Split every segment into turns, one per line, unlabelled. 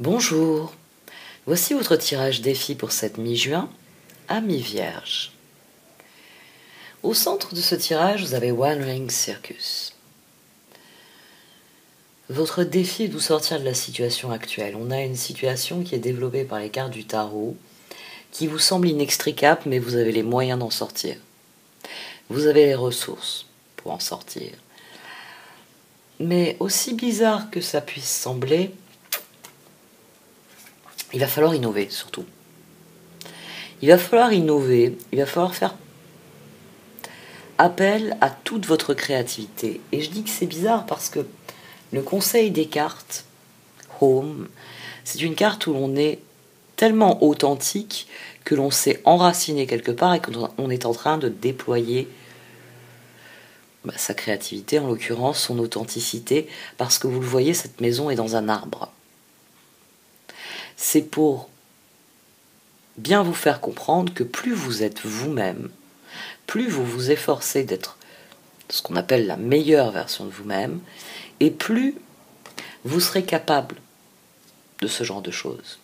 Bonjour, voici votre tirage défi pour cette mi-juin à mi-vierge. Au centre de ce tirage, vous avez One Ring Circus. Votre défi est de vous sortir de la situation actuelle. On a une situation qui est développée par les cartes du tarot, qui vous semble inextricable, mais vous avez les moyens d'en sortir. Vous avez les ressources pour en sortir. Mais aussi bizarre que ça puisse sembler, il va falloir innover surtout. Il va falloir innover, il va falloir faire appel à toute votre créativité. Et je dis que c'est bizarre parce que le conseil des cartes, Home, c'est une carte où l'on est tellement authentique que l'on s'est enraciné quelque part et qu'on est en train de déployer sa créativité, en l'occurrence son authenticité, parce que vous le voyez, cette maison est dans un arbre. C'est pour bien vous faire comprendre que plus vous êtes vous-même, plus vous vous efforcez d'être ce qu'on appelle la meilleure version de vous-même, et plus vous serez capable de ce genre de choses.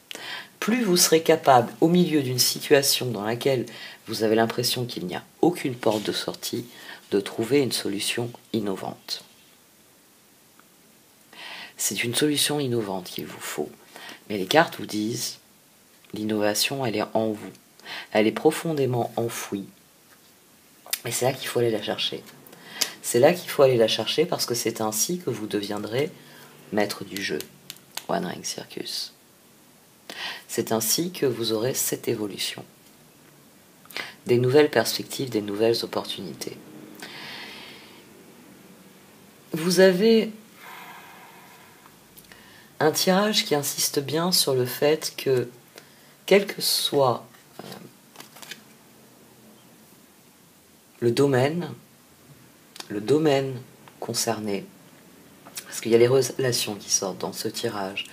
Plus vous serez capable, au milieu d'une situation dans laquelle vous avez l'impression qu'il n'y a aucune porte de sortie, de trouver une solution innovante. C'est une solution innovante qu'il vous faut. Mais les cartes vous disent, l'innovation, elle est en vous. Elle est profondément enfouie. Et c'est là qu'il faut aller la chercher. C'est là qu'il faut aller la chercher parce que c'est ainsi que vous deviendrez maître du jeu. One Ring Circus. C'est ainsi que vous aurez cette évolution. Des nouvelles perspectives, des nouvelles opportunités. Vous avez un tirage qui insiste bien sur le fait que, quel que soit le domaine concerné, parce qu'il y a les relations qui sortent dans ce tirage,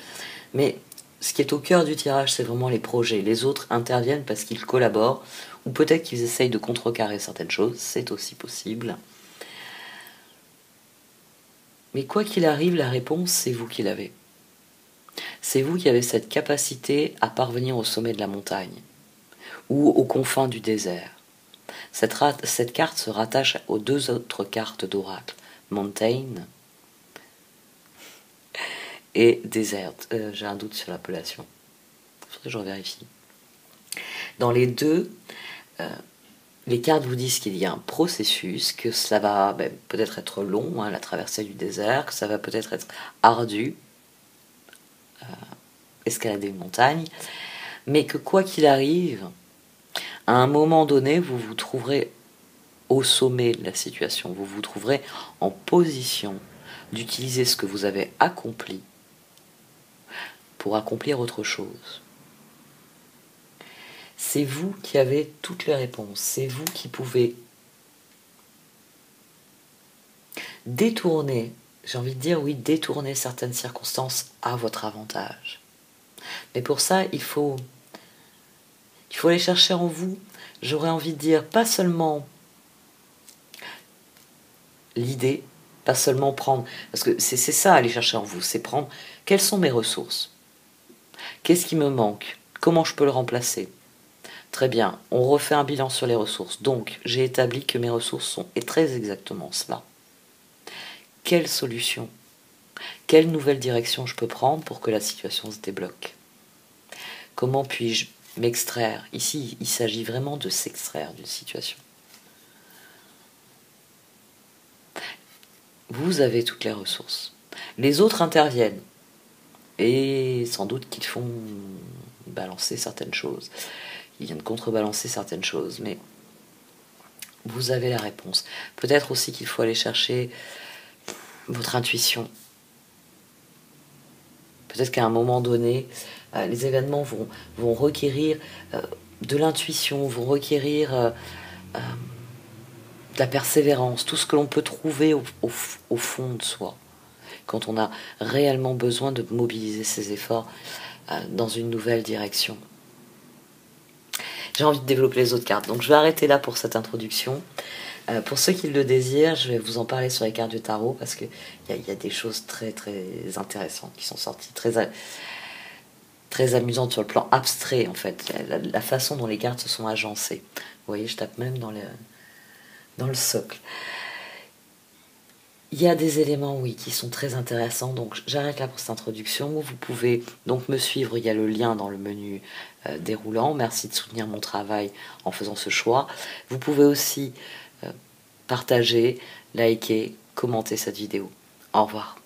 mais ce qui est au cœur du tirage, c'est vraiment les projets. Les autres interviennent parce qu'ils collaborent, ou peut-être qu'ils essayent de contrecarrer certaines choses, c'est aussi possible. Mais quoi qu'il arrive, la réponse, c'est vous qui l'avez. C'est vous qui avez cette capacité à parvenir au sommet de la montagne, ou aux confins du désert. Cette carte se rattache aux deux autres cartes d'oracle, Mountain et Desert. J'ai un doute sur l'appellation. Il faudrait que je revérifie. Dans les deux, les cartes vous disent qu'il y a un processus, que cela va peut-être être long, la traversée du désert, que ça va peut-être être ardu, escalader une montagne, mais que quoi qu'il arrive, à un moment donné, vous vous trouverez au sommet de la situation, vous vous trouverez en position d'utiliser ce que vous avez accompli pour accomplir autre chose. C'est vous qui avez toutes les réponses, c'est vous qui pouvez détourner, j'ai envie de dire oui, détourner certaines circonstances à votre avantage. Mais pour ça, il faut aller chercher en vous, j'aurais envie de dire, pas seulement l'idée, pas seulement prendre, parce que c'est ça, aller chercher en vous, c'est prendre, quelles sont mes ressources? Qu'est-ce qui me manque? Comment je peux le remplacer? Très bien, on refait un bilan sur les ressources. Donc, j'ai établi que mes ressources sont très exactement cela. Quelle solution? Quelle nouvelle direction je peux prendre pour que la situation se débloque? Comment puis-je m'extraire? Ici, il s'agit vraiment de s'extraire d'une situation. Vous avez toutes les ressources. Les autres interviennent. Et sans doute qu'ils font balancer certaines choses. Ils viennent contrebalancer certaines choses. Mais vous avez la réponse. Peut-être aussi qu'il faut aller chercher votre intuition. Peut-être qu'à un moment donné, les événements vont requérir de l'intuition, vont requérir de la persévérance, tout ce que l'on peut trouver au fond de soi, quand on a réellement besoin de mobiliser ses efforts dans une nouvelle direction. J'ai envie de développer les autres cartes, donc je vais arrêter là pour cette introduction. Pour ceux qui le désirent, je vais vous en parler sur les cartes du tarot, parce qu'il y a des choses très très intéressantes qui sont sorties, très amusante sur le plan abstrait, en fait, la façon dont les cartes se sont agencées. Vous voyez, je tape même dans le socle. Il y a des éléments, oui, qui sont très intéressants, donc j'arrête là pour cette introduction. Vous pouvez donc me suivre, il y a le lien dans le menu déroulant. Merci de soutenir mon travail en faisant ce choix. Vous pouvez aussi partager, liker, commenter cette vidéo. Au revoir.